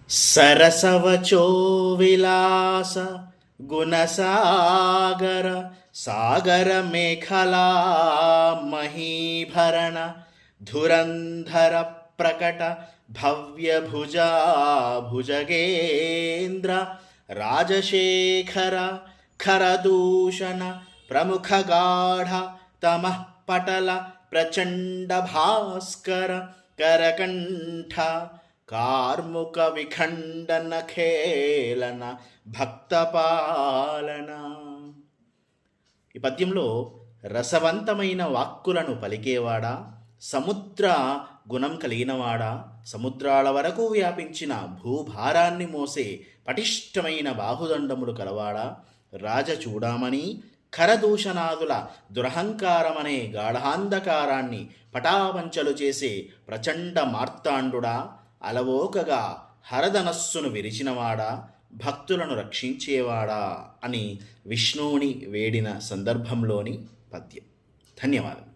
సరసవచో విలాస గుణసాగర సాగర మేఖలా మహీభరణ ధురంధర ప్రకట భవ్యభుజా భుజగేంద్ర రాజశేఖర ఖరదూషణ ప్రముఖగాఢ తమః పటల ప్రచండ భాస్కర కరకంఠ కార్ముక విఖండన ఖేళన భక్తపాలన. ఈ పద్యంలో రసవంతమైన వాక్కులను పలికేవాడా, సముద్ర గుణం కలిగినవాడా, సముద్రాల వరకు వ్యాపించిన భూభారాన్ని మోసే పటిష్టమైన బాహుదండములు కలవాడా, రాజచూడామణి ఖరదూషణాదుల దురహంకారమనే గాఢాంధకారాన్ని పటాపంచలు చేసే ప్రచండ మార్తాండుడా, అలవోకగా హరధనస్సును విరిచినవాడా, భక్తులను రక్షించేవాడా అని విష్ణువుని వేడిన సందర్భంలోని పద్యం. ధన్యవాదాలు.